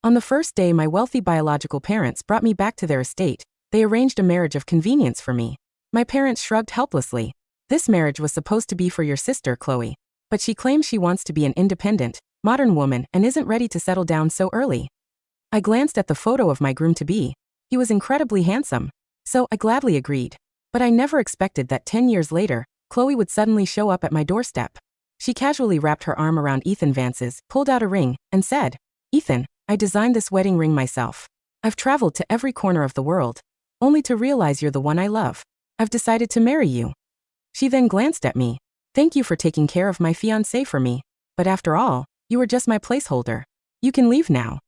On the first day my wealthy biological parents brought me back to their estate, they arranged a marriage of convenience for me. My parents shrugged helplessly. This marriage was supposed to be for your sister, Chloe. But she claims she wants to be an independent, modern woman and isn't ready to settle down so early. I glanced at the photo of my groom-to-be. He was incredibly handsome. So I gladly agreed. But I never expected that 10 years later, Chloe would suddenly show up at my doorstep. She casually wrapped her arm around Ethan Vance's, pulled out a ring, and said, "Ethan, I designed this wedding ring myself. I've traveled to every corner of the world, only to realize you're the one I love. I've decided to marry you." She then glanced at me. "Thank you for taking care of my fiancé for me. But after all, you were just my placeholder. You can leave now."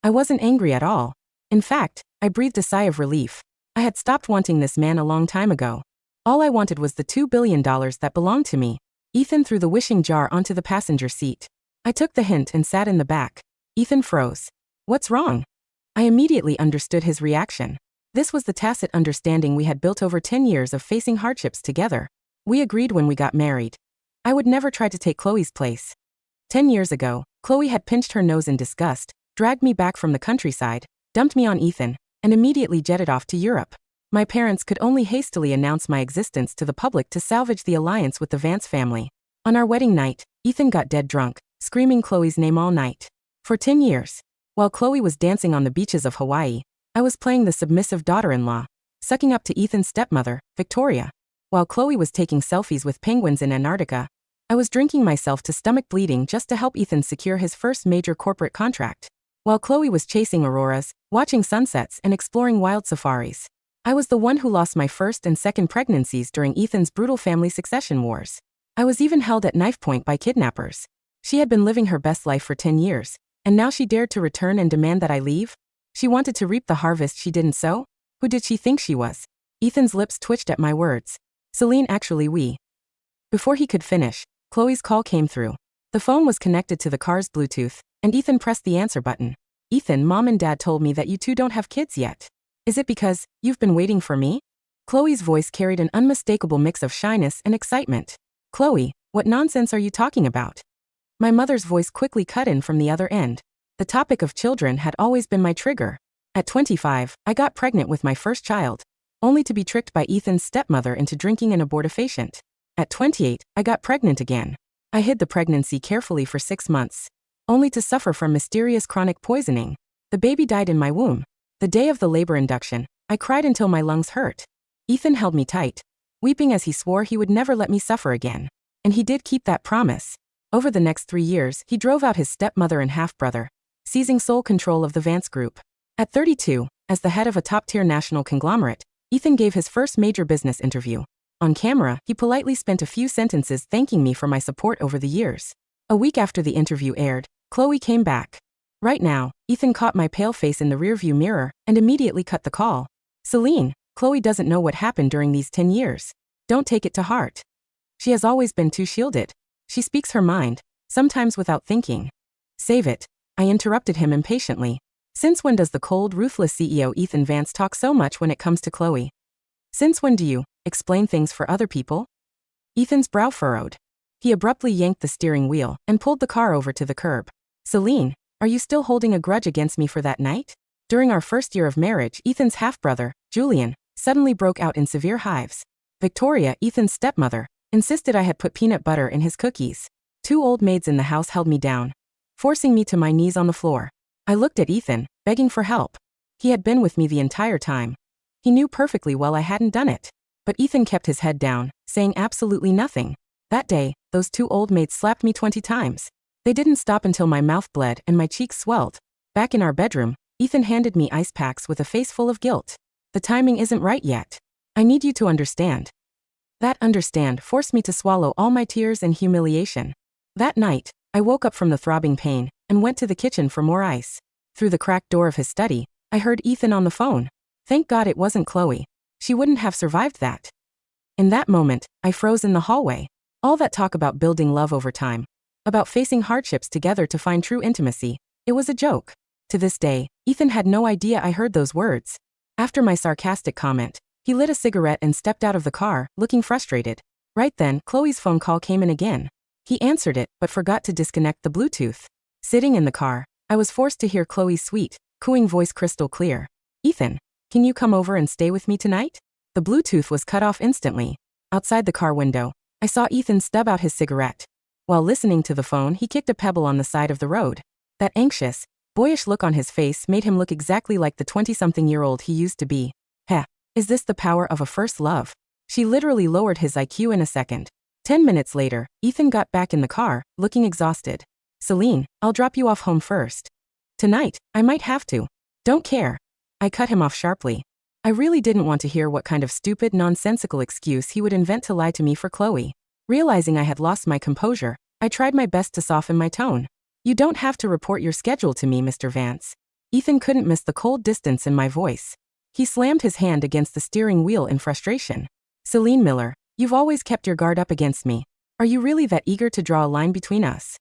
I wasn't angry at all. In fact, I breathed a sigh of relief. I had stopped wanting this man a long time ago. All I wanted was the $2 billion that belonged to me. Ethan threw the wishing jar onto the passenger seat. I took the hint and sat in the back. Ethan froze. "What's wrong?" I immediately understood his reaction. This was the tacit understanding we had built over 10 years of facing hardships together. We agreed when we got married. I would never try to take Chloe's place. 10 years ago, Chloe had pinched her nose in disgust, dragged me back from the countryside, dumped me on Ethan, and immediately jetted off to Europe. My parents could only hastily announce my existence to the public to salvage the alliance with the Vance family. On our wedding night, Ethan got dead drunk, screaming Chloe's name all night. For 10 years, while Chloe was dancing on the beaches of Hawaii, I was playing the submissive daughter-in-law, sucking up to Ethan's stepmother, Victoria. While Chloe was taking selfies with penguins in Antarctica, I was drinking myself to stomach bleeding just to help Ethan secure his first major corporate contract. While Chloe was chasing auroras, watching sunsets and exploring wild safaris, I was the one who lost my first and second pregnancies during Ethan's brutal family succession wars. I was even held at knife point by kidnappers. She had been living her best life for 10 years, and now she dared to return and demand that I leave? She wanted to reap the harvest she didn't sow? Who did she think she was? Ethan's lips twitched at my words. "Celine, actually we." Before he could finish, Chloe's call came through. The phone was connected to the car's Bluetooth, and Ethan pressed the answer button. "Ethan, Mom and Dad told me that you two don't have kids yet. Is it because you've been waiting for me?" Chloe's voice carried an unmistakable mix of shyness and excitement. "Chloe, what nonsense are you talking about?" My mother's voice quickly cut in from the other end. The topic of children had always been my trigger. At 25, I got pregnant with my first child, only to be tricked by Ethan's stepmother into drinking an abortifacient. At 28, I got pregnant again. I hid the pregnancy carefully for 6 months, only to suffer from mysterious chronic poisoning. The baby died in my womb. The day of the labor induction, I cried until my lungs hurt. Ethan held me tight, weeping as he swore he would never let me suffer again. And he did keep that promise. Over the next 3 years, he drove out his stepmother and half-brother, seizing sole control of the Vance Group. At 32, as the head of a top-tier national conglomerate, Ethan gave his first major business interview. On camera, he politely spent a few sentences thanking me for my support over the years. A week after the interview aired, Chloe came back. Right now, Ethan caught my pale face in the rearview mirror and immediately cut the call. "Celine, Chloe doesn't know what happened during these 10 years. Don't take it to heart. She has always been too shielded. She speaks her mind, sometimes without thinking." "Save it," I interrupted him impatiently. "Since when does the cold, ruthless CEO Ethan Vance talk so much when it comes to Chloe? Since when do you explain things for other people?" Ethan's brow furrowed. He abruptly yanked the steering wheel and pulled the car over to the curb. "Celine, are you still holding a grudge against me for that night?" During our first year of marriage, Ethan's half-brother, Julian, suddenly broke out in severe hives. Victoria, Ethan's stepmother, insisted I had put peanut butter in his cookies. 2 old maids in the house held me down, forcing me to my knees on the floor. I looked at Ethan, begging for help. He had been with me the entire time. He knew perfectly well I hadn't done it. But Ethan kept his head down, saying absolutely nothing. That day, those 2 old maids slapped me 20 times. They didn't stop until my mouth bled and my cheeks swelled. Back in our bedroom, Ethan handed me ice packs with a face full of guilt. "The timing isn't right yet. I need you to understand." That understand forced me to swallow all my tears and humiliation. That night, I woke up from the throbbing pain and went to the kitchen for more ice. Through the cracked door of his study, I heard Ethan on the phone. Thank God it wasn't Chloe. She wouldn't have survived that. In that moment, I froze in the hallway. All that talk about building love over time, about facing hardships together to find true intimacy, it was a joke. To this day, Ethan had no idea I heard those words. After my sarcastic comment, he lit a cigarette and stepped out of the car, looking frustrated. Right then, Chloe's phone call came in again. He answered it, but forgot to disconnect the Bluetooth. Sitting in the car, I was forced to hear Chloe's sweet, cooing voice crystal clear. Ethan, can you come over and stay with me tonight? The Bluetooth was cut off instantly. Outside the car window, I saw Ethan stub out his cigarette. While listening to the phone, he kicked a pebble on the side of the road. That anxious, boyish look on his face made him look exactly like the 20-something-year-old he used to be. Heh, is this the power of a first love? She literally lowered his IQ in a second. 10 minutes later, Ethan got back in the car, looking exhausted. Celine, I'll drop you off home first. Tonight, I might have to. Don't care. I cut him off sharply. I really didn't want to hear what kind of stupid, nonsensical excuse he would invent to lie to me for Chloe. Realizing I had lost my composure, I tried my best to soften my tone. You don't have to report your schedule to me, Mr. Vance. Ethan couldn't miss the cold distance in my voice. He slammed his hand against the steering wheel in frustration. Celine Miller, you've always kept your guard up against me. Are you really that eager to draw a line between us?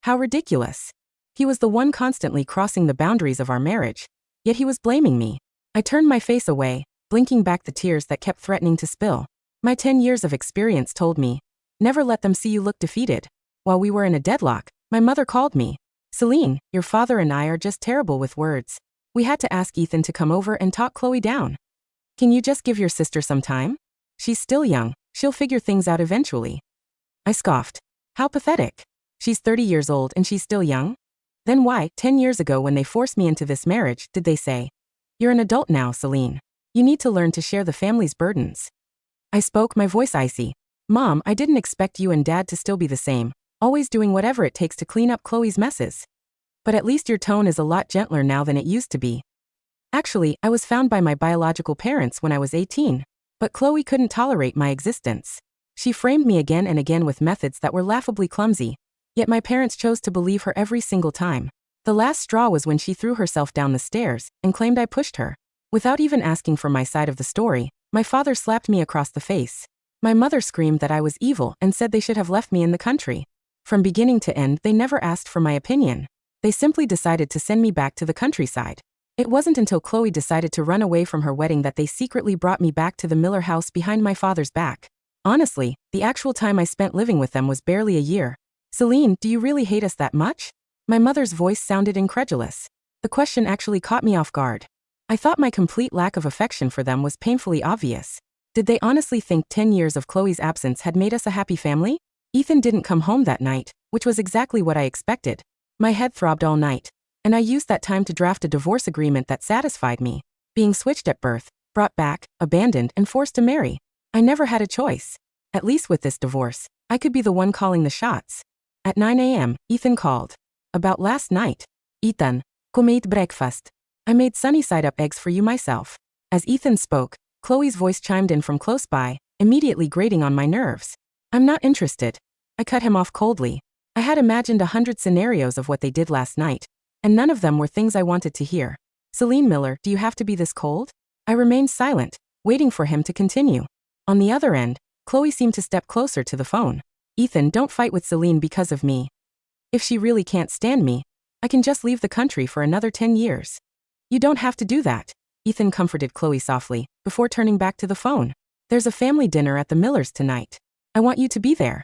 How ridiculous. He was the one constantly crossing the boundaries of our marriage, yet he was blaming me. I turned my face away, blinking back the tears that kept threatening to spill. My 10 years of experience told me, never let them see you look defeated. While we were in a deadlock, my mother called me. Celine, your father and I are just terrible with words. We had to ask Ethan to come over and talk Chloe down. Can you just give your sister some time? She's still young, she'll figure things out eventually. I scoffed. How pathetic. She's 30 years old and she's still young? Then why, 10 years ago when they forced me into this marriage, did they say, you're an adult now, Celine. You need to learn to share the family's burdens. I spoke, my voice icy. Mom, I didn't expect you and Dad to still be the same, always doing whatever it takes to clean up Chloe's messes. But at least your tone is a lot gentler now than it used to be. Actually, I was found by my biological parents when I was 18. But Chloe couldn't tolerate my existence. She framed me again and again with methods that were laughably clumsy, yet my parents chose to believe her every single time. The last straw was when she threw herself down the stairs and claimed I pushed her. Without even asking for my side of the story, my father slapped me across the face. My mother screamed that I was evil and said they should have left me in the country. From beginning to end, they never asked for my opinion. They simply decided to send me back to the countryside. It wasn't until Chloe decided to run away from her wedding that they secretly brought me back to the Miller house behind my father's back. Honestly, the actual time I spent living with them was barely a year. Celine, do you really hate us that much? My mother's voice sounded incredulous. The question actually caught me off guard. I thought my complete lack of affection for them was painfully obvious. Did they honestly think 10 years of Chloe's absence had made us a happy family? Ethan didn't come home that night, which was exactly what I expected. My head throbbed all night, and I used that time to draft a divorce agreement that satisfied me. Being switched at birth, brought back, abandoned, and forced to marry. I never had a choice. At least with this divorce, I could be the one calling the shots. At 9 a.m., Ethan called. About last night. Ethan, come eat breakfast. I made sunny-side-up eggs for you myself. As Ethan spoke, Chloe's voice chimed in from close by, immediately grating on my nerves. I'm not interested. I cut him off coldly. I had imagined 100 scenarios of what they did last night, and none of them were things I wanted to hear. Celine Miller, do you have to be this cold? I remained silent, waiting for him to continue. On the other end, Chloe seemed to step closer to the phone. Ethan, don't fight with Celine because of me. If she really can't stand me, I can just leave the country for another 10 years. You don't have to do that, Ethan comforted Chloe softly, before turning back to the phone. There's a family dinner at the Millers tonight. I want you to be there.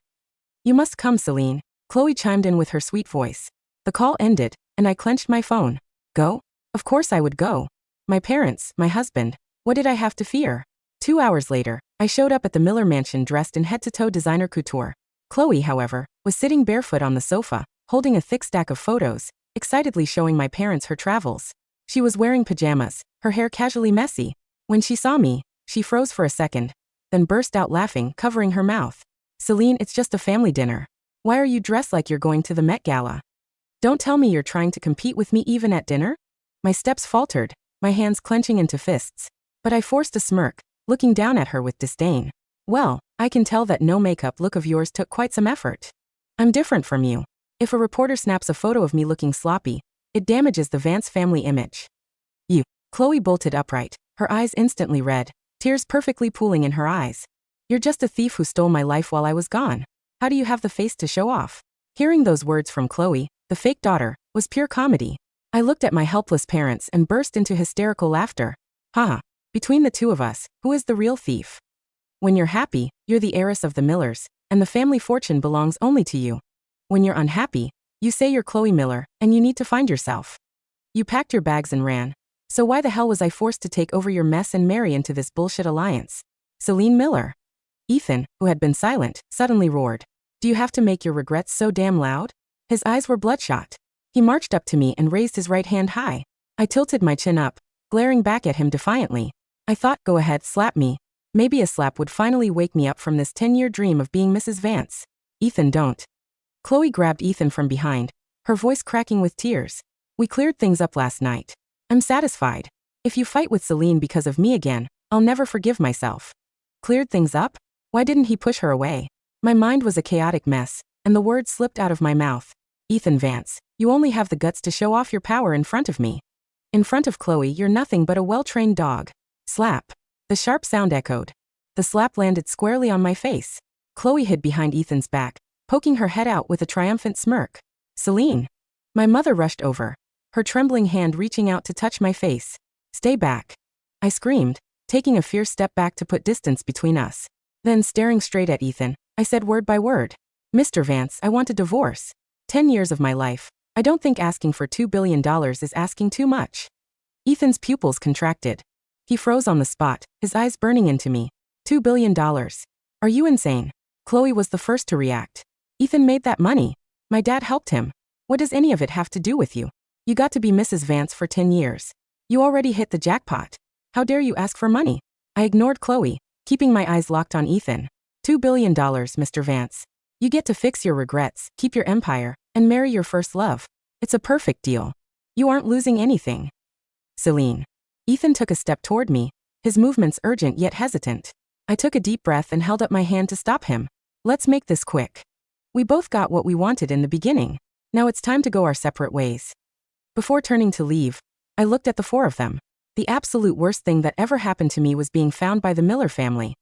You must come, Celine, Chloe chimed in with her sweet voice. The call ended, and I clenched my phone. Go? Of course I would go. My parents, my husband, what did I have to fear? 2 hours later, I showed up at the Miller mansion dressed in head-to-toe designer couture. Chloe, however, was sitting barefoot on the sofa, holding a thick stack of photos, excitedly showing my parents her travels. She was wearing pajamas, her hair casually messy. When she saw me, she froze for a second, then burst out laughing, covering her mouth. Celine, it's just a family dinner. Why are you dressed like you're going to the Met Gala? Don't tell me you're trying to compete with me even at dinner? My steps faltered, my hands clenching into fists. But I forced a smirk, looking down at her with disdain. Well, I can tell that no makeup look of yours took quite some effort. I'm different from you. If a reporter snaps a photo of me looking sloppy, it damages the Vance family image. You. Chloe bolted upright, her eyes instantly red, tears perfectly pooling in her eyes. You're just a thief who stole my life while I was gone. How do you have the face to show off? Hearing those words from Chloe, the fake daughter, was pure comedy. I looked at my helpless parents and burst into hysterical laughter. Haha, between the two of us, who is the real thief? When you're happy, you're the heiress of the Millers, and the family fortune belongs only to you. When you're unhappy, You say you're Chloe Miller, and you need to find yourself. You packed your bags and ran. So why the hell was I forced to take over your mess and marry into this bullshit alliance? Celine Miller. Ethan, who had been silent, suddenly roared. Do you have to make your regrets so damn loud? His eyes were bloodshot. He marched up to me and raised his right hand high. I tilted my chin up, glaring back at him defiantly. I thought, go ahead, slap me. Maybe a slap would finally wake me up from this 10-year dream of being Mrs. Vance. Ethan, don't. Chloe grabbed Ethan from behind, her voice cracking with tears. We cleared things up last night. I'm satisfied. If you fight with Celine because of me again, I'll never forgive myself. Cleared things up? Why didn't he push her away? My mind was a chaotic mess, and the words slipped out of my mouth. Ethan Vance, you only have the guts to show off your power in front of me. In front of Chloe, you're nothing but a well-trained dog. Slap. The sharp sound echoed. The slap landed squarely on my face. Chloe hid behind Ethan's back, poking her head out with a triumphant smirk. Celine. My mother rushed over, her trembling hand reaching out to touch my face. Stay back. I screamed, taking a fierce step back to put distance between us. Then, staring straight at Ethan, I said word by word. Mr. Vance, I want a divorce. 10 years of my life. I don't think asking for $2 billion is asking too much. Ethan's pupils contracted. He froze on the spot, his eyes burning into me. $2 billion. Are you insane? Chloe was the first to react. Ethan made that money. My dad helped him. What does any of it have to do with you? You got to be Mrs. Vance for 10 years. You already hit the jackpot. How dare you ask for money? I ignored Chloe, keeping my eyes locked on Ethan. $2 billion, Mr. Vance. You get to fix your regrets, keep your empire, and marry your first love. It's a perfect deal. You aren't losing anything. Celine. Ethan took a step toward me, his movements urgent yet hesitant. I took a deep breath and held up my hand to stop him. Let's make this quick. We both got what we wanted in the beginning. Now it's time to go our separate ways. Before turning to leave, I looked at the four of them. The absolute worst thing that ever happened to me was being found by the Miller family.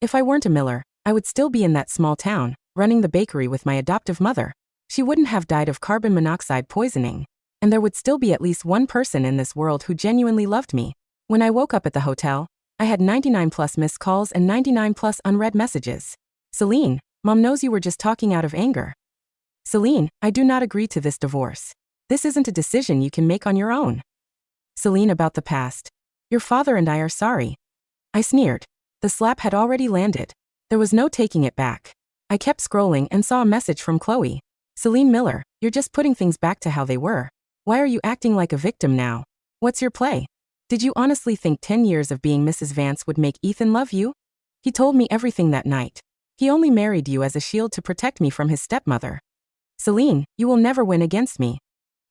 If I weren't a Miller, I would still be in that small town, running the bakery with my adoptive mother. She wouldn't have died of carbon monoxide poisoning, and there would still be at least one person in this world who genuinely loved me. When I woke up at the hotel, I had 99 plus missed calls and 99 plus unread messages. Celine, Mom knows you were just talking out of anger. Celine, I do not agree to this divorce. This isn't a decision you can make on your own. Celine, about the past. Your father and I are sorry. I sneered. The slap had already landed. There was no taking it back. I kept scrolling and saw a message from Chloe. Celine Miller, you're just putting things back to how they were. Why are you acting like a victim now? What's your play? Did you honestly think 10 years of being Mrs. Vance would make Ethan love you? He told me everything that night. He only married you as a shield to protect me from his stepmother. Celine, you will never win against me.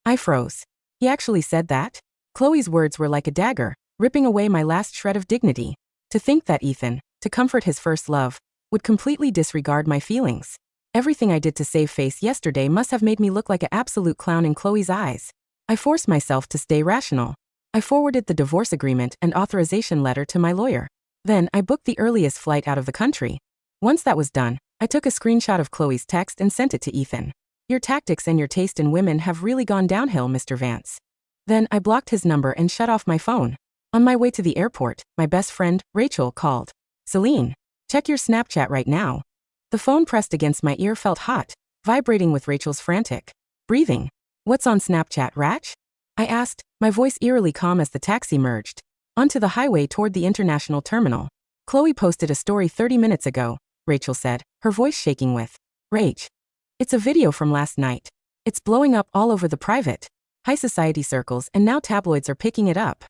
I froze. He actually said that? Chloe's words were like a dagger, ripping away my last shred of dignity. To think that Ethan, to comfort his first love, would completely disregard my feelings. Everything I did to save face yesterday must have made me look like an absolute clown in Chloe's eyes. I forced myself to stay rational. I forwarded the divorce agreement and authorization letter to my lawyer. Then I booked the earliest flight out of the country. Once that was done, I took a screenshot of Chloe's text and sent it to Ethan. Your tactics and your taste in women have really gone downhill, Mr. Vance. Then I blocked his number and shut off my phone. On my way to the airport, my best friend, Rachel, called. Celine, check your Snapchat right now. The phone pressed against my ear felt hot, vibrating with Rachel's frantic breathing. What's on Snapchat, Ratch? I asked, my voice eerily calm as the taxi merged onto the highway toward the international terminal. Chloe posted a story 30 minutes ago, Rachel said, her voice shaking with rage. It's a video from last night. It's blowing up all over the private, high society circles, and now tabloids are picking it up.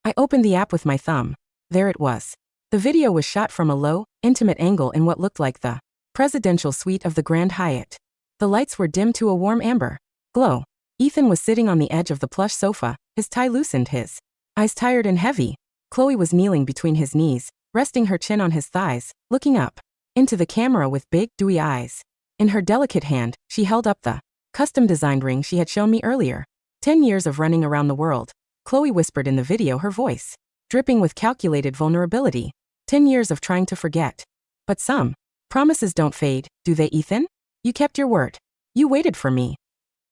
I opened the app with my thumb. There it was. The video was shot from a low, intimate angle in what looked like the presidential suite of the Grand Hyatt. The lights were dimmed to a warm amber glow. Ethan was sitting on the edge of the plush sofa, his tie loosened, his eyes tired and heavy. Chloe was kneeling between his knees, resting her chin on his thighs, looking up into the camera with big, dewy eyes. In her delicate hand, she held up the custom-designed ring she had shown me earlier. 10 years of running around the world, Chloe whispered in the video, her voice dripping with calculated vulnerability. 10 years of trying to forget. But some promises don't fade, do they, Ethan? You kept your word. You waited for me.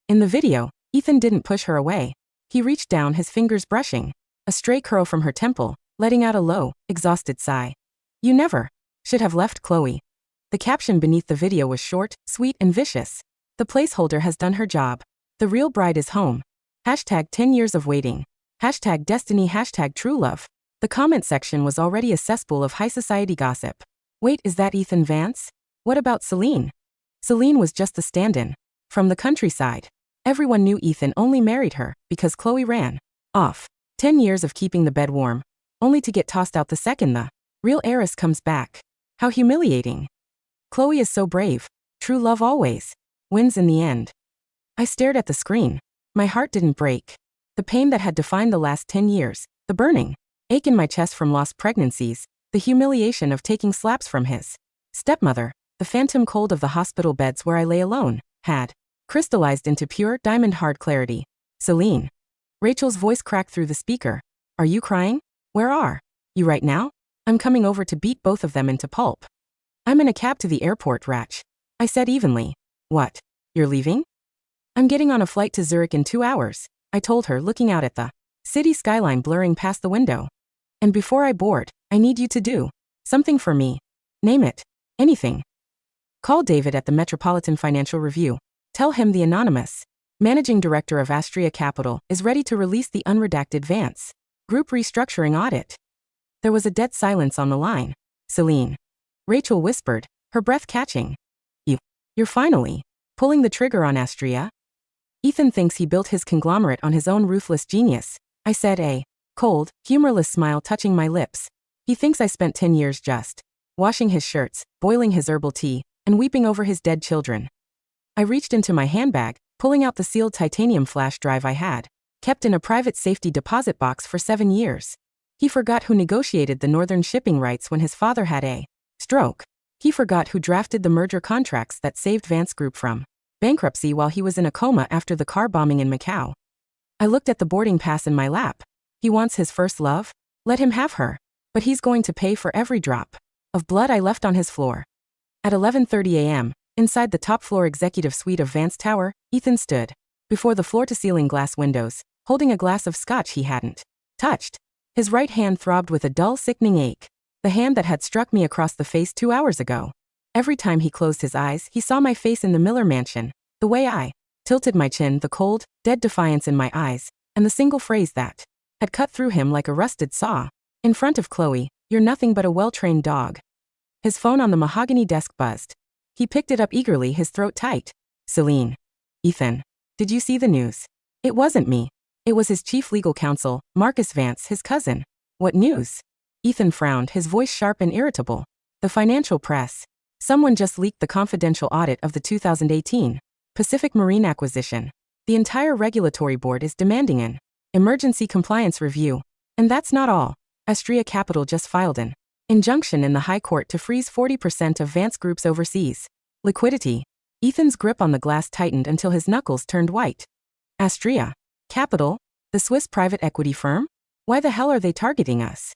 In the video, Ethan didn't push her away. He reached down, his fingers brushing a stray curl from her temple, letting out a low, exhausted sigh. You never should have left, Chloe. The caption beneath the video was short, sweet, and vicious. The placeholder has done her job. The real bride is home. Hashtag 10 years of waiting. Hashtag destiny. Hashtag true love. The comment section was already a cesspool of high society gossip. Wait, is that Ethan Vance? What about Celine? Celine was just the stand-in. From the countryside. Everyone knew Ethan only married her because Chloe ran off. 10 years of keeping the bed warm, only to get tossed out the second the real heiress comes back. How humiliating. Chloe is so brave. True love always wins in the end. I stared at the screen. My heart didn't break. The pain that had defined the last 10 years, the burning ache in my chest from lost pregnancies, the humiliation of taking slaps from his stepmother, the phantom cold of the hospital beds where I lay alone, had crystallized into pure, diamond-hard clarity. Celine. Rachel's voice cracked through the speaker. Are you crying? Where are you right now? I'm coming over to beat both of them into pulp. I'm in a cab to the airport, Ratch. I said evenly. What? You're leaving? I'm getting on a flight to Zurich in 2 hours, I told her, looking out at the city skyline blurring past the window. And before I board, I need you to do something for me. Name it. Anything. Call David at the Metropolitan Financial Review. Tell him the anonymous managing director of Astria Capital is ready to release the unredacted Vance Group restructuring audit. There was a dead silence on the line. Celine. Rachel whispered, her breath catching. You're finally pulling the trigger on Astria? Ethan thinks he built his conglomerate on his own ruthless genius, I said, a cold, humorless smile touching my lips. He thinks I spent 10 years just washing his shirts, boiling his herbal tea, and weeping over his dead children. I reached into my handbag, pulling out the sealed titanium flash drive I had kept in a private safety deposit box for 7 years. He forgot who negotiated the northern shipping rights when his father had a stroke. He forgot who drafted the merger contracts that saved Vance Group from bankruptcy while he was in a coma after the car bombing in Macau. I looked at the boarding pass in my lap. He wants his first love? Let him have her. But he's going to pay for every drop of blood I left on his floor. At 11:30 a.m., inside the top-floor executive suite of Vance Tower, Ethan stood before the floor-to-ceiling glass windows, holding a glass of scotch he hadn't touched. His right hand throbbed with a dull, sickening ache, the hand that had struck me across the face 2 hours ago. Every time he closed his eyes, he saw my face in the Miller mansion, the way I tilted my chin, the cold, dead defiance in my eyes, and the single phrase that had cut through him like a rusted saw. In front of Chloe, you're nothing but a well-trained dog. His phone on the mahogany desk buzzed. He picked it up eagerly, his throat tight. Celine. Ethan. Did you see the news? It wasn't me. It was his chief legal counsel, Marcus Vance, his cousin. What news? Ethan frowned, his voice sharp and irritable. The financial press. Someone just leaked the confidential audit of the 2018 Pacific Marine acquisition. The entire regulatory board is demanding an emergency compliance review. And that's not all. Astria Capital just filed an injunction in the High Court to freeze 40% of Vance Group's overseas liquidity. Ethan's grip on the glass tightened until his knuckles turned white. Astria Capital? The Swiss private equity firm? Why the hell are they targeting us?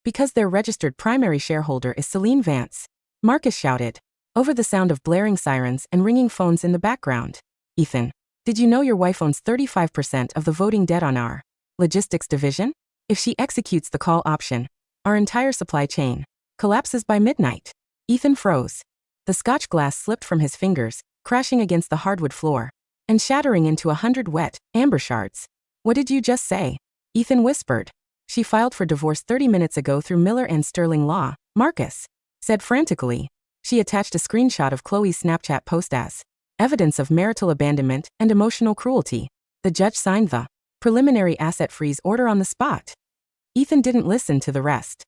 Because their registered primary shareholder is Celine Vance. Marcus shouted, over the sound of blaring sirens and ringing phones in the background. Ethan, did you know your wife owns 35% of the voting debt on our logistics division? If she executes the call option, our entire supply chain collapses by midnight. Ethan froze. The scotch glass slipped from his fingers, crashing against the hardwood floor and shattering into 100 wet, amber shards. What did you just say? Ethan whispered. She filed for divorce 30 minutes ago through Miller and Sterling Law, Marcus said frantically. She attached a screenshot of Chloe's Snapchat post as evidence of marital abandonment and emotional cruelty. The judge signed the preliminary asset freeze order on the spot. Ethan didn't listen to the rest.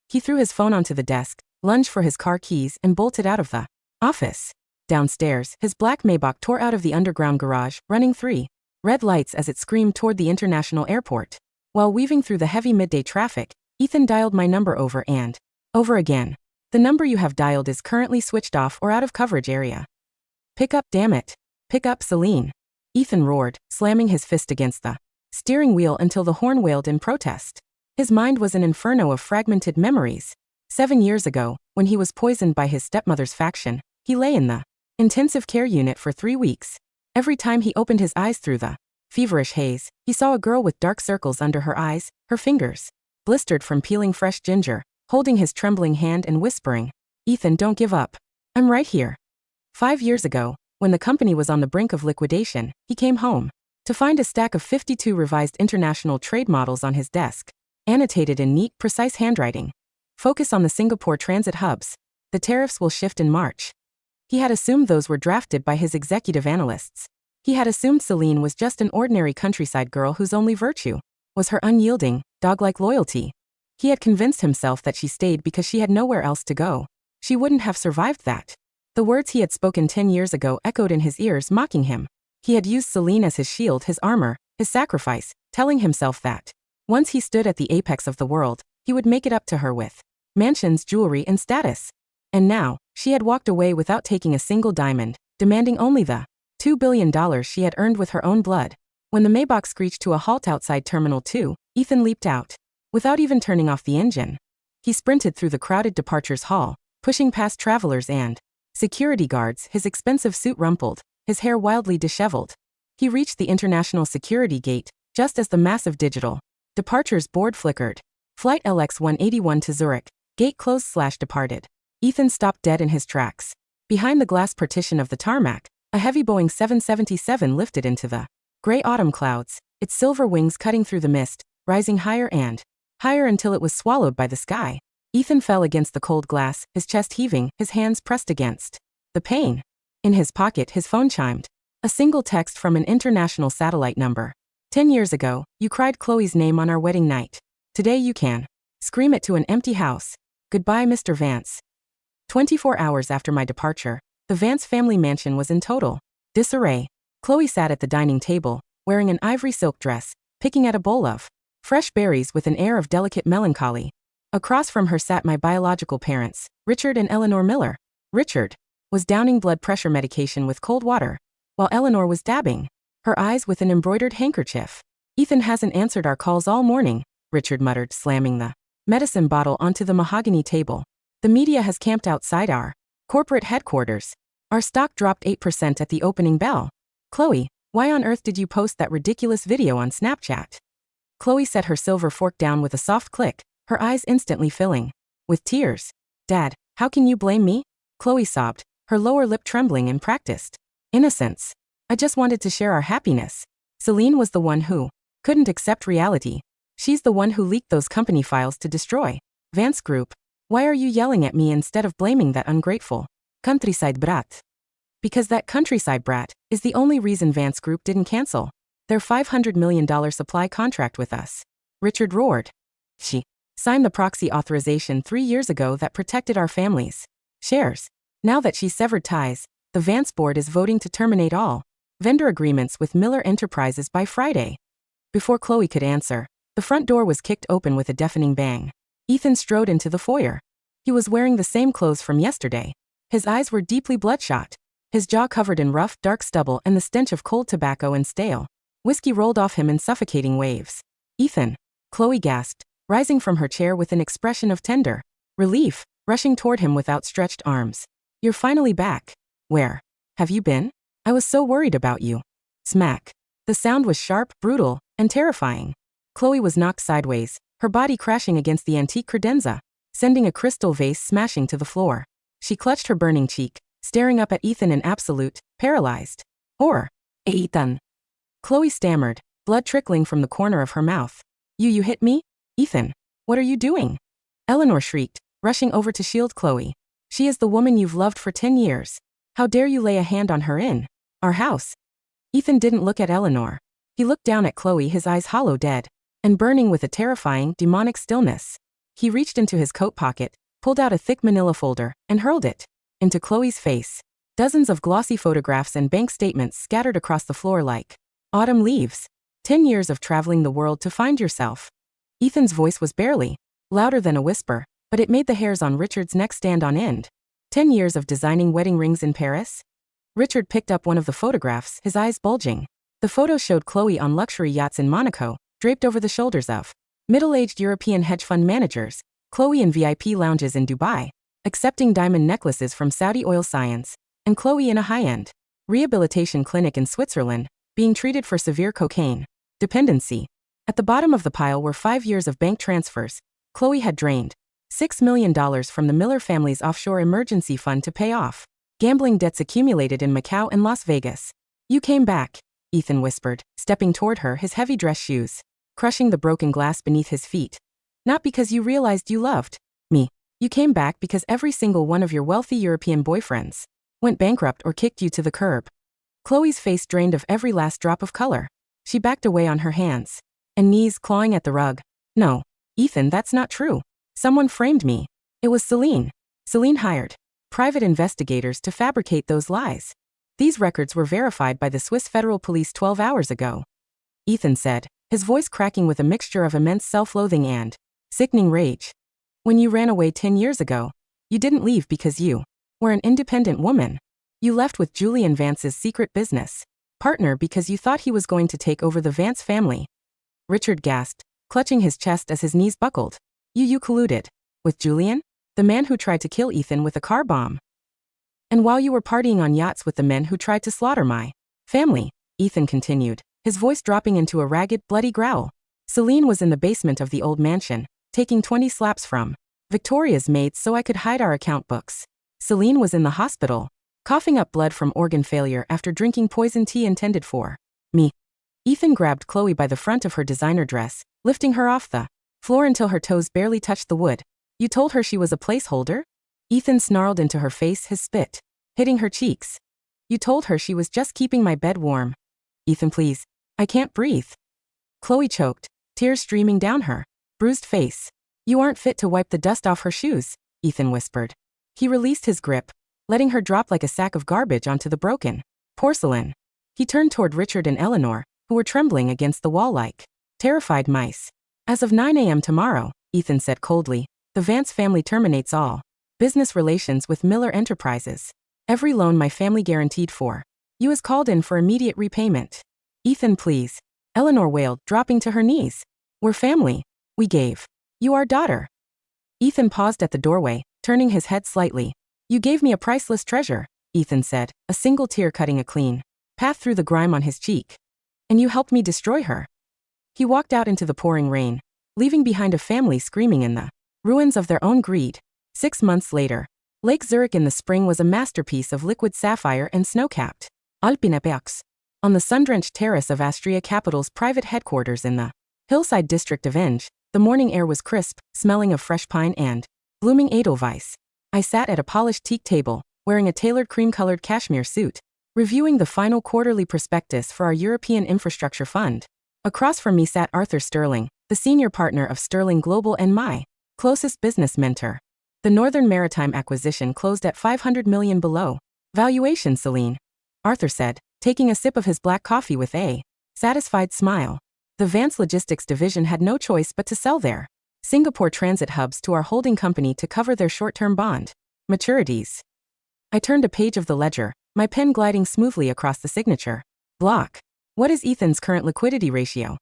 He threw his phone onto the desk, lunged for his car keys, and bolted out of the office. Downstairs, his black Maybach tore out of the underground garage, running 3 red lights as it screamed toward the international airport. While weaving through the heavy midday traffic, Ethan dialed my number over and over again. The number you have dialed is currently switched off or out of coverage area. Pick up, damn it. Pick up, Celine. Ethan roared, slamming his fist against the steering wheel until the horn wailed in protest. His mind was an inferno of fragmented memories. 7 years ago, when he was poisoned by his stepmother's faction, he lay in the intensive care unit for 3 weeks. Every time he opened his eyes through the feverish haze, he saw a girl with dark circles under her eyes, her fingers blistered from peeling fresh ginger, holding his trembling hand and whispering, Ethan, don't give up. I'm right here. 5 years ago, When the company was on the brink of liquidation, he came home to find a stack of 52 revised international trade models on his desk, annotated in neat, precise handwriting. Focus on the Singapore transit hubs. The tariffs will shift in March. He had assumed those were drafted by his executive analysts. He had assumed Celine was just an ordinary countryside girl whose only virtue was her unyielding, dog-like loyalty. He had convinced himself that she stayed because she had nowhere else to go. She wouldn't have survived that. The words he had spoken 10 years ago echoed in his ears, mocking him. He had used Celine as his shield, his armor, his sacrifice, telling himself that once he stood at the apex of the world, he would make it up to her with mansions, jewelry, and status. And now, she had walked away without taking a single diamond, demanding only the $2 billion she had earned with her own blood. When the Maybach screeched to a halt outside Terminal 2, Ethan leaped out. Without even turning off the engine, he sprinted through the crowded departures hall, pushing past travelers and security guards, his expensive suit rumpled, his hair wildly disheveled. He reached the international security gate, just as the massive digital departures board flickered. Flight LX-181 to Zurich, gate closed/departed. Ethan stopped dead in his tracks. Behind the glass partition of the tarmac, a heavy Boeing 777 lifted into the gray autumn clouds, its silver wings cutting through the mist, rising higher and higher until it was swallowed by the sky. Ethan fell against the cold glass, his chest heaving, his hands pressed against the pane. In his pocket, his phone chimed. A single text from an international satellite number. 10 years ago, you cried Chloe's name on our wedding night. Today you can scream it to an empty house. Goodbye, Mr. Vance. 24 hours after my departure, the Vance family mansion was in total disarray. Chloe sat at the dining table, wearing an ivory silk dress, picking at a bowl of fresh berries with an air of delicate melancholy. Across from her sat my biological parents, Richard and Eleanor Miller. Richard was downing blood pressure medication with cold water, while Eleanor was dabbing her eyes with an embroidered handkerchief. Ethan hasn't answered our calls all morning, Richard muttered, slamming the medicine bottle onto the mahogany table. The media has camped outside our corporate headquarters. Our stock dropped 8% at the opening bell. Chloe, why on earth did you post that ridiculous video on Snapchat? Chloe set her silver fork down with a soft click, her eyes instantly filling with tears. Dad, how can you blame me? Chloe sobbed, her lower lip trembling in practiced innocence. I just wanted to share our happiness. Celine was the one who couldn't accept reality. She's the one who leaked those company files to destroy Vance Group. Why are you yelling at me instead of blaming that ungrateful countryside brat? Because that countryside brat is the only reason Vance Group didn't cancel their $500 million supply contract with us. Richard roared. She signed the proxy authorization 3 years ago that protected our family's shares. Now that she's severed ties, the Vance board is voting to terminate all vendor agreements with Miller Enterprises by Friday. Before Chloe could answer, the front door was kicked open with a deafening bang. Ethan strode into the foyer. He was wearing the same clothes from yesterday. His eyes were deeply bloodshot, his jaw covered in rough, dark stubble, and the stench of cold tobacco and stale whiskey rolled off him in suffocating waves. Ethan, Chloe gasped, rising from her chair with an expression of tender relief, rushing toward him with outstretched arms. You're finally back. Where have you been? I was so worried about you. Smack. The sound was sharp, brutal, and terrifying. Chloe was knocked sideways, her body crashing against the antique credenza, sending a crystal vase smashing to the floor. She clutched her burning cheek, staring up at Ethan in absolute, paralyzed horror. Ethan. Chloe stammered, blood trickling from the corner of her mouth. You hit me? Ethan, what are you doing? Eleanor shrieked, rushing over to shield Chloe. She is the woman you've loved for 10 years. How dare you lay a hand on her in our house? Ethan didn't look at Eleanor. He looked down at Chloe, his eyes hollow dead and burning with a terrifying, demonic stillness. He reached into his coat pocket, pulled out a thick manila folder, and hurled it into Chloe's face. Dozens of glossy photographs and bank statements scattered across the floor like autumn leaves. 10 years of traveling the world to find yourself. Ethan's voice was barely louder than a whisper, but it made the hairs on Richard's neck stand on end. 10 years of designing wedding rings in Paris? Richard picked up one of the photographs, his eyes bulging. The photo showed Chloe on luxury yachts in Monaco, draped over the shoulders of middle-aged European hedge fund managers, Chloe in VIP lounges in Dubai, accepting diamond necklaces from Saudi oil science, and Chloe in a high-end rehabilitation clinic in Switzerland, being treated for severe cocaine dependency. At the bottom of the pile were 5 years of bank transfers. Chloe had drained $6 million from the Miller family's offshore emergency fund to pay off Gambling debts accumulated in Macau and Las Vegas. You came back, Ethan whispered, stepping toward her, his heavy dress shoes crushing the broken glass beneath his feet. Not because you realized you loved me. You came back because every single one of your wealthy European boyfriends went bankrupt or kicked you to the curb. Chloe's face drained of every last drop of color. She backed away on her hands and knees, clawing at the rug. No, Ethan, that's not true. Someone framed me. It was Celine. Celine hired private investigators to fabricate those lies. These records were verified by the Swiss Federal Police 12 hours ago, Ethan said, his voice cracking with a mixture of immense self-loathing and sickening rage. When you ran away 10 years ago, you didn't leave because you were an independent woman. You left with Julian Vance's secret business partner because you thought he was going to take over the Vance family. Richard gasped, clutching his chest as his knees buckled. You colluded with Julian? The man who tried to kill Ethan with a car bomb. And while you were partying on yachts with the men who tried to slaughter my family, Ethan continued, his voice dropping into a ragged, bloody growl. Celine was in the basement of the old mansion, taking 20 slaps from Victoria's maids so I could hide our account books. Celine was in the hospital, coughing up blood from organ failure after drinking poison tea intended for me. Ethan grabbed Chloe by the front of her designer dress, lifting her off the floor until her toes barely touched the wood. You told her she was a placeholder? Ethan snarled into her face, his spit hitting her cheeks. You told her she was just keeping my bed warm. Ethan, please. I can't breathe. Chloe choked, tears streaming down her bruised face. You aren't fit to wipe the dust off her shoes, Ethan whispered. He released his grip, letting her drop like a sack of garbage onto the broken porcelain. He turned toward Richard and Eleanor, who were trembling against the wall like terrified mice. As of 9 a.m. tomorrow, Ethan said coldly, the Vance family terminates all business relations with Miller Enterprises. Every loan my family guaranteed for you is called in for immediate repayment. Ethan, please. Eleanor wailed, dropping to her knees. We're family. We gave you our daughter. Ethan paused at the doorway, turning his head slightly. You gave me a priceless treasure, Ethan said, a single tear cutting a clean path through the grime on his cheek. And you helped me destroy her. He walked out into the pouring rain, leaving behind a family screaming in the ruins of their own greed. 6 months later, Lake Zurich in the spring was a masterpiece of liquid sapphire and snow-capped alpine peaks. On the sun-drenched terrace of Austria Capital's private headquarters in the hillside district of Enge, the morning air was crisp, smelling of fresh pine and blooming edelweiss. I sat at a polished teak table, wearing a tailored cream-colored cashmere suit, reviewing the final quarterly prospectus for our European Infrastructure Fund. Across from me sat Arthur Sterling, the senior partner of Sterling Global and my closest business mentor. The Northern Maritime acquisition closed at $500 million below valuation, Celine, Arthur said, taking a sip of his black coffee with a satisfied smile. The Vance Logistics division had no choice but to sell their Singapore transit hubs to our holding company to cover their short-term bond maturities. I turned a page of the ledger, my pen gliding smoothly across the signature block. What is Ethan's current liquidity ratio?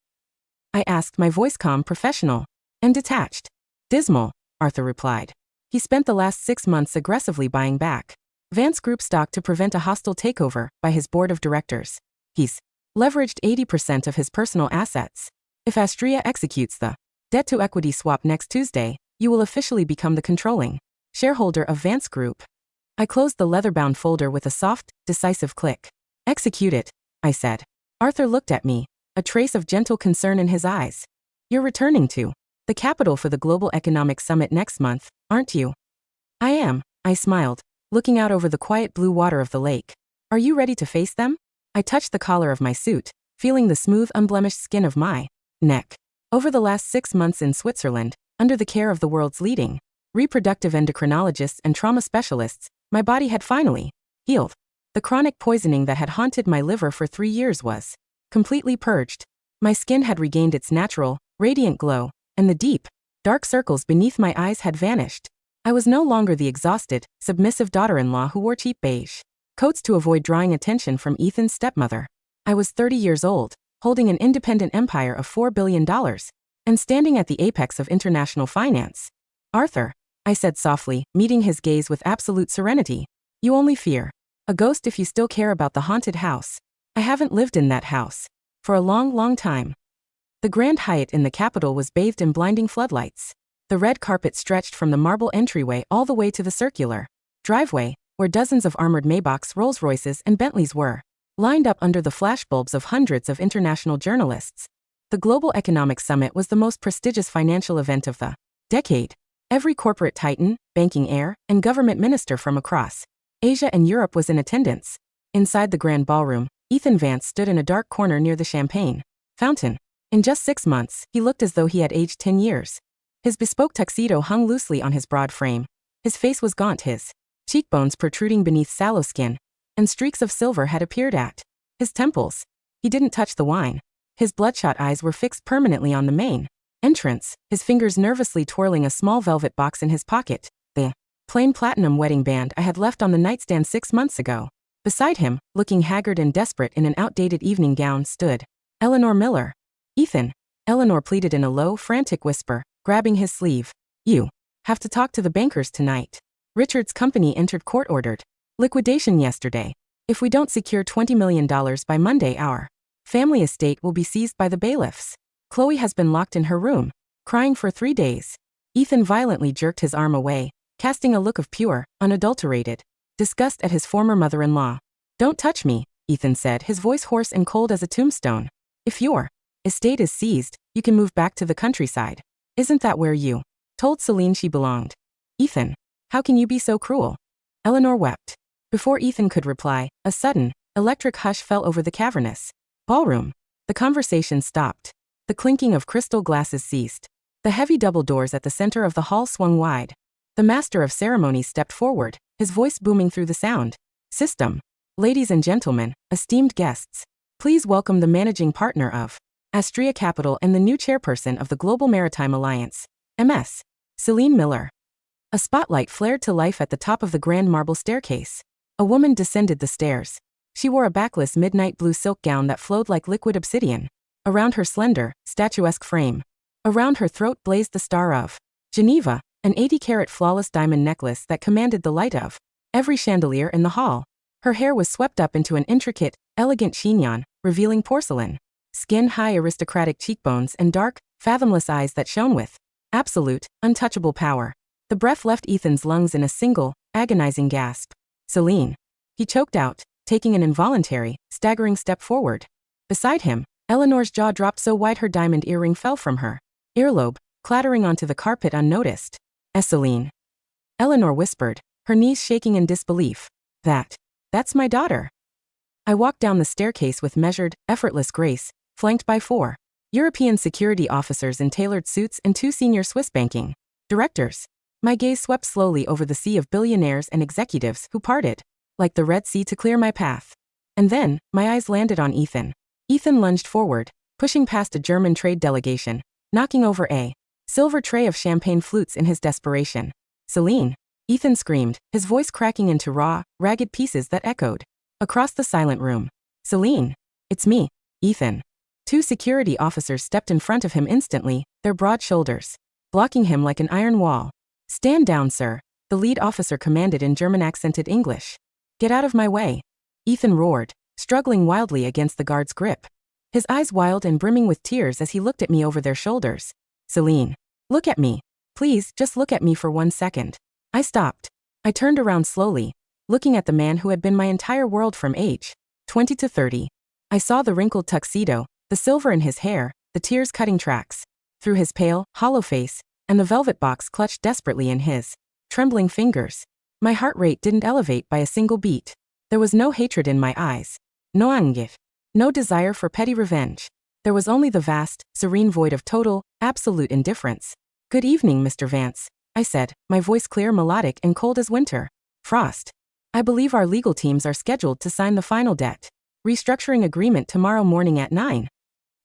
I asked, my voice calm, professional, and detached. Dismal, Arthur replied. He spent the last 6 months aggressively buying back Vance Group stock to prevent a hostile takeover by his board of directors. He's leveraged 80% of his personal assets. If Austria executes the debt-to-equity swap next Tuesday, you will officially become the controlling shareholder of Vance Group. I closed the leather-bound folder with a soft, decisive click. Execute it, I said. Arthur looked at me, a trace of gentle concern in his eyes. You're returning to the capital for the Global Economic Summit next month, aren't you? I am, I smiled, looking out over the quiet blue water of the lake. Are you ready to face them? I touched the collar of my suit, feeling the smooth, unblemished skin of my neck. Over the last 6 months in Switzerland, under the care of the world's leading reproductive endocrinologists and trauma specialists, my body had finally healed. The chronic poisoning that had haunted my liver for 3 years was completely purged. My skin had regained its natural, radiant glow, and the deep, dark circles beneath my eyes had vanished. I was no longer the exhausted, submissive daughter-in-law who wore cheap beige coats to avoid drawing attention from Ethan's stepmother. I was 30 years old, holding an independent empire of $4 billion, and standing at the apex of international finance. Arthur, I said softly, meeting his gaze with absolute serenity. You only fear a ghost if you still care about the haunted house. I haven't lived in that house for a long, long time. The Grand Hyatt in the capital was bathed in blinding floodlights. The red carpet stretched from the marble entryway all the way to the circular driveway, where dozens of armored Maybachs, Rolls-Royces, and Bentleys were lined up under the flashbulbs of hundreds of international journalists. The Global Economic Summit was the most prestigious financial event of the decade. Every corporate titan, banking heir, and government minister from across Asia and Europe was in attendance. Inside the grand ballroom, Ethan Vance stood in a dark corner near the champagne fountain. In just 6 months, he looked as though he had aged 10 years. His bespoke tuxedo hung loosely on his broad frame. His face was gaunt, his cheekbones protruding beneath sallow skin, and streaks of silver had appeared at his temples. He didn't touch the wine. His bloodshot eyes were fixed permanently on the main entrance, his fingers nervously twirling a small velvet box in his pocket, the plain platinum wedding band I had left on the nightstand 6 months ago. Beside him, looking haggard and desperate in an outdated evening gown, stood Eleanor Miller. "Ethan," Eleanor pleaded in a low, frantic whisper, grabbing his sleeve. "You have to talk to the bankers tonight. Richard's company entered court-ordered liquidation yesterday. If we don't secure $20 million by Monday, our family estate will be seized by the bailiffs. Chloe has been locked in her room, crying for 3 days." Ethan violently jerked his arm away, casting a look of pure, unadulterated disgust at his former mother-in-law. "Don't touch me," Ethan said, his voice hoarse and cold as a tombstone. "If your estate is seized, you can move back to the countryside. Isn't that where you told Celine she belonged?" "Ethan, how can you be so cruel?" Eleanor wept. Before Ethan could reply, a sudden, electric hush fell over the cavernous ballroom. The conversation stopped. The clinking of crystal glasses ceased. The heavy double doors at the center of the hall swung wide. The master of ceremonies stepped forward, his voice booming through the sound system. "Ladies and gentlemen, esteemed guests, please welcome the managing partner of Astria Capital and the new chairperson of the Global Maritime Alliance, MS, Celine Miller." A spotlight flared to life at the top of the grand marble staircase. A woman descended the stairs. She wore a backless midnight blue silk gown that flowed like liquid obsidian around her slender, statuesque frame. Around her throat blazed the star of Geneva, an 80-carat flawless diamond necklace that commanded the light of every chandelier in the hall. Her hair was swept up into an intricate, elegant chignon, revealing porcelain skin-high aristocratic cheekbones and dark, fathomless eyes that shone with absolute, untouchable power. The breath left Ethan's lungs in a single, agonizing gasp. "Celine," he choked out, taking an involuntary, staggering step forward. Beside him, Eleanor's jaw dropped so wide her diamond earring fell from her earlobe, clattering onto the carpet unnoticed. "Celine," Eleanor whispered, her knees shaking in disbelief. That's my daughter." I walked down the staircase with measured, effortless grace, flanked by 4 European security officers in tailored suits and 2 senior Swiss banking directors. My gaze swept slowly over the sea of billionaires and executives who parted like the Red Sea to clear my path. And then, my eyes landed on Ethan. Ethan lunged forward, pushing past a German trade delegation, knocking over a silver tray of champagne flutes in his desperation. "Celine," Ethan screamed, his voice cracking into raw, ragged pieces that echoed across the silent room. "Celine, it's me, Ethan." 2 security officers stepped in front of him instantly, their broad shoulders blocking him like an iron wall. "Stand down, sir," the lead officer commanded in German-accented English. "Get out of my way," Ethan roared, struggling wildly against the guard's grip. His eyes wild and brimming with tears as he looked at me over their shoulders. "Celine, look at me. Please, just look at me for 1 second." I stopped. I turned around slowly, looking at the man who had been my entire world from age 20 to 30. I saw the wrinkled tuxedo, the silver in his hair, the tears cutting tracks through his pale, hollow face, and the velvet box clutched desperately in his trembling fingers. My heart rate didn't elevate by a single beat. There was no hatred in my eyes. No anger. No desire for petty revenge. There was only the vast, serene void of total, absolute indifference. "Good evening, Mr. Vance," I said, my voice clear, melodic, and cold as winter frost. "I believe our legal teams are scheduled to sign the final debt restructuring agreement tomorrow morning at 9.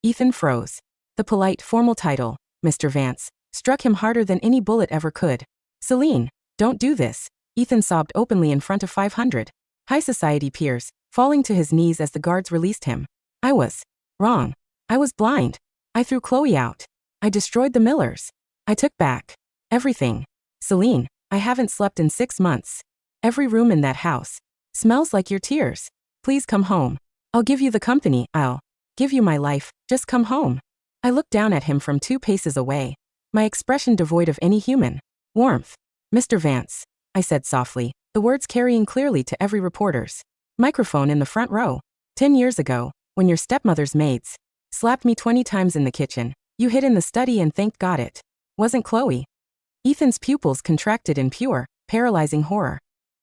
Ethan froze. The polite, formal title, Mr. Vance, struck him harder than any bullet ever could. "Celine, don't do this," Ethan sobbed openly in front of 500 high society peers, falling to his knees as the guards released him. "I was wrong. I was blind. I threw Chloe out. I destroyed the Millers. I took back everything. Celine, I haven't slept in 6 months. Every room in that house smells like your tears. Please come home. I'll give you the company. I'll give you my life. Just come home." I looked down at him from 2 paces away, my expression devoid of any human warmth. "Mr. Vance," I said softly, the words carrying clearly to every reporter's microphone in the front row. 10 years ago, when your stepmother's maids slapped me 20 times in the kitchen, you hid in the study and thanked God it wasn't Chloe. Ethan's pupils contracted in pure, paralyzing horror.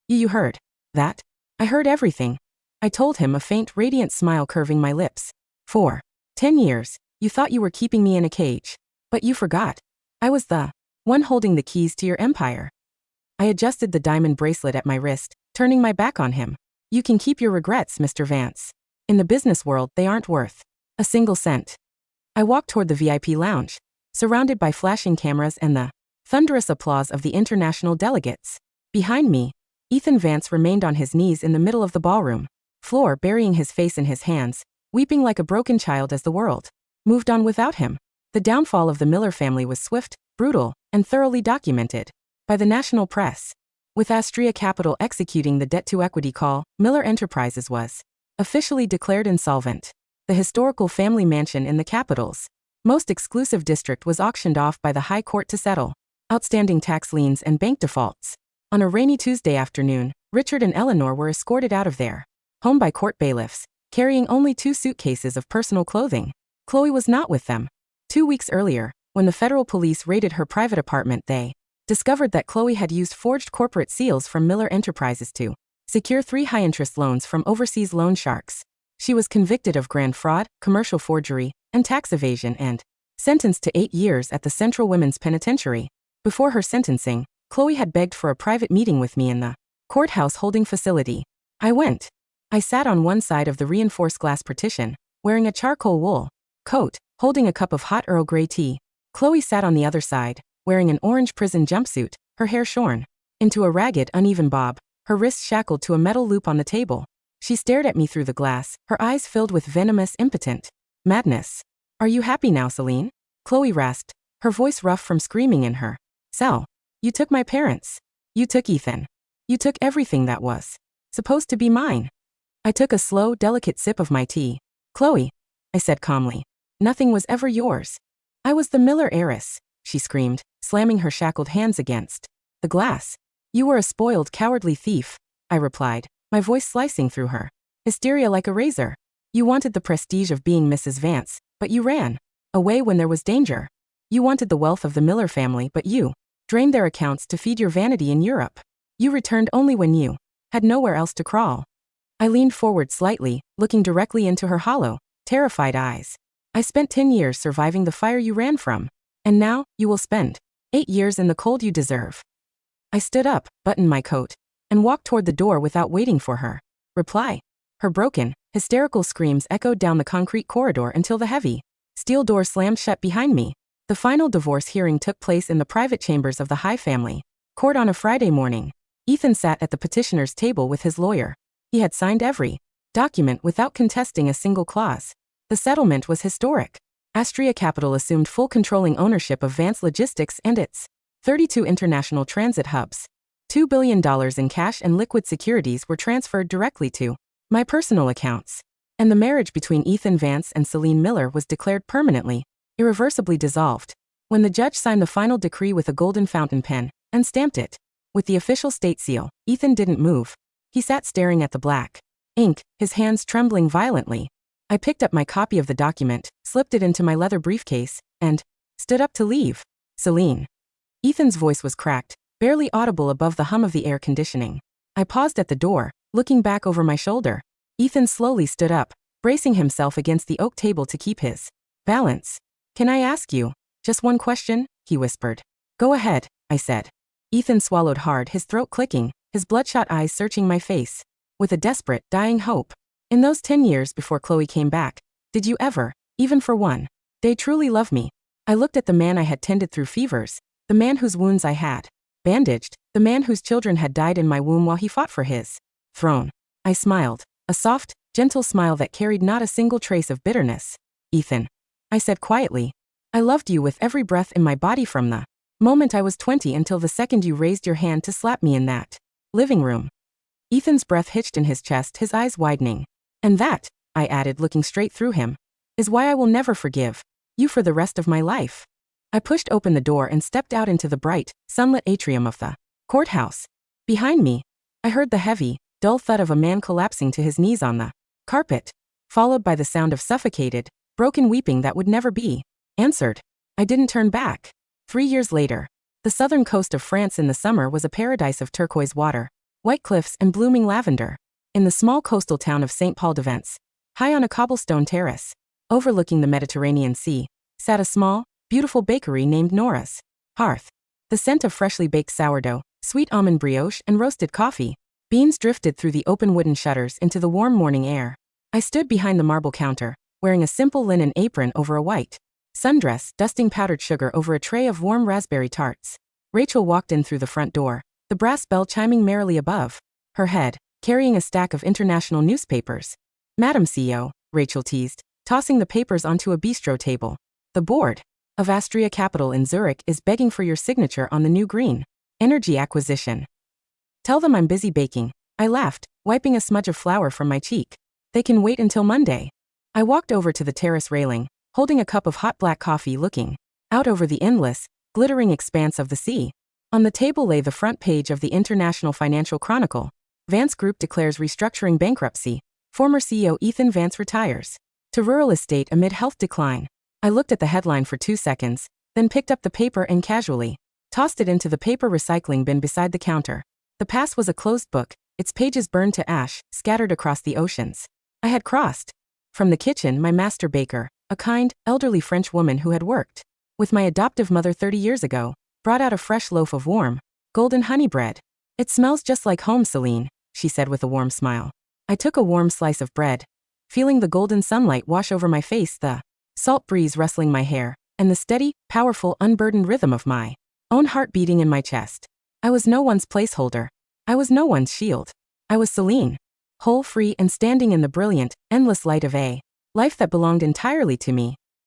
You heard that? I heard everything. I told him, a faint, radiant smile curving my lips. For 10 years, you thought you were keeping me in a cage. But you forgot. I was the one holding the keys to your empire. I adjusted the diamond bracelet at my wrist, turning my back on him. You can keep your regrets, Mr. Vance. In the business world, they aren't worth a single cent. I walked toward the VIP lounge, surrounded by flashing cameras and the thunderous applause of the international delegates. Behind me, Ethan Vance remained on his knees in the middle of the ballroom floor, burying his face in his hands, weeping like a broken child as the world moved on without him. The downfall of the Miller family was swift, brutal, and thoroughly documented by the national press. With Astria Capital executing the debt-to-equity call, Miller Enterprises was officially declared insolvent. The historical family mansion in the capital's most exclusive district was auctioned off by the High Court to settle outstanding tax liens and bank defaults. On a rainy Tuesday afternoon, Richard and Eleanor were escorted out of their home by court bailiffs, carrying only 2 suitcases of personal clothing. Chloe was not with them. 2 weeks earlier, when the federal police raided her private apartment, they discovered that Chloe had used forged corporate seals from Miller Enterprises to secure 3 high-interest loans from overseas loan sharks. She was convicted of grand fraud, commercial forgery, and tax evasion and sentenced to 8 years at the Central Women's Penitentiary. Before her sentencing, Chloe had begged for a private meeting with me in the courthouse holding facility. I went. I sat on one side of the reinforced glass partition, wearing a charcoal wool coat, holding a cup of hot Earl Grey tea. Chloe sat on the other side, wearing an orange prison jumpsuit, her hair shorn into a ragged, uneven bob, her wrists shackled to a metal loop on the table. She stared at me through the glass, her eyes filled with venomous, impotent madness. Are you happy now, Celine? Chloe rasped, her voice rough from screaming in her cell. You took my parents. You took Ethan. You took everything that was supposed to be mine. I took a slow, delicate sip of my tea. Chloe, I said calmly, nothing was ever yours. I was the Miller heiress, she screamed, slamming her shackled hands against the glass. You were a spoiled, cowardly thief, I replied, my voice slicing through her hysteria like a razor. You wanted the prestige of being Mrs. Vance, but you ran away when there was danger. You wanted the wealth of the Miller family, but you drained their accounts to feed your vanity in Europe. You returned only when you had nowhere else to crawl. I leaned forward slightly, looking directly into her hollow, terrified eyes. I spent 10 years surviving the fire you ran from. And now, you will spend 8 years in the cold you deserve. I stood up, buttoned my coat, and walked toward the door without waiting for her reply. Her broken, hysterical screams echoed down the concrete corridor until the heavy steel door slammed shut behind me. The final divorce hearing took place in the private chambers of the High family court on a Friday morning. Ethan sat at the petitioner's table with his lawyer. He had signed every document without contesting a single clause. The settlement was historic. Astria Capital assumed full controlling ownership of Vance Logistics and its 32 international transit hubs. $2 billion in cash and liquid securities were transferred directly to my personal accounts. And the marriage between Ethan Vance and Celine Miller was declared permanently, irreversibly dissolved. When the judge signed the final decree with a golden fountain pen and stamped it with the official state seal, Ethan didn't move. He sat staring at the black ink, his hands trembling violently. I picked up my copy of the document, slipped it into my leather briefcase, and stood up to leave. Celine. Ethan's voice was cracked, barely audible above the hum of the air conditioning. I paused at the door, looking back over my shoulder. Ethan slowly stood up, bracing himself against the oak table to keep his balance. Can I ask you just one question? He whispered. Go ahead, I said. Ethan swallowed hard, his throat clicking, his bloodshot eyes searching my face with a desperate, dying hope. In those 10 years before Chloe came back, did you ever, even for one day, truly love me? I looked at the man I had tended through fevers, the man whose wounds I had bandaged, the man whose children had died in my womb while he fought for his throne. I smiled, a soft, gentle smile that carried not a single trace of bitterness. Ethan, I said quietly, I loved you with every breath in my body from the moment I was 20 until the second you raised your hand to slap me in that living room. Ethan's breath hitched in his chest, his eyes widening. And that, I added, looking straight through him, is why I will never forgive you for the rest of my life. I pushed open the door and stepped out into the bright, sunlit atrium of the courthouse. Behind me, I heard the heavy, dull thud of a man collapsing to his knees on the carpet, followed by the sound of suffocated, broken weeping that would never be answered. I didn't turn back. 3 years later, the southern coast of France in the summer was a paradise of turquoise water, white cliffs and blooming lavender. In the small coastal town of St. Paul-de-Vence, high on a cobblestone terrace, overlooking the Mediterranean Sea, sat a small, beautiful bakery named Nora's Hearth. The scent of freshly baked sourdough, sweet almond brioche and roasted coffee beans drifted through the open wooden shutters into the warm morning air. I stood behind the marble counter, wearing a simple linen apron over a white sundress, dusting powdered sugar over a tray of warm raspberry tarts. Rachel walked in through the front door, the brass bell chiming merrily above her head, carrying a stack of international newspapers. "Me.My," Rachel teased, tossing the papers onto a bistro table. "The board of Austria Capital in Zurich is begging for your signature on the new green energy acquisition." "Tell them I'm busy baking," I laughed, wiping a smudge of flour from my cheek. "They can wait until Monday." I walked over to the terrace railing, holding a cup of hot black coffee, looking out over the endless, glittering expanse of the sea. On the table lay the front page of the International Financial Chronicle. Vance Group declares restructuring bankruptcy. Former CEO Ethan Vance retires to rural estate amid health decline. I looked at the headline for 2 seconds, then picked up the paper and casually tossed it into the paper recycling bin beside the counter. The past was a closed book, its pages burned to ash, scattered across the oceans I had crossed. From the kitchen, my master baker, a kind, elderly French woman who had worked with my adoptive mother 30 years ago, brought out a fresh loaf of warm, golden honey bread. "It smells just like home, Celine," she said with a warm smile. I took a warm slice of bread, feeling the golden sunlight wash over my face, the salt breeze rustling my hair, and the steady, powerful, unburdened rhythm of my own heart beating in my chest. I was no one's placeholder. I was no one's shield. I was Celine, whole, free, and standing in the brilliant, endless light of a life that belonged entirely to me.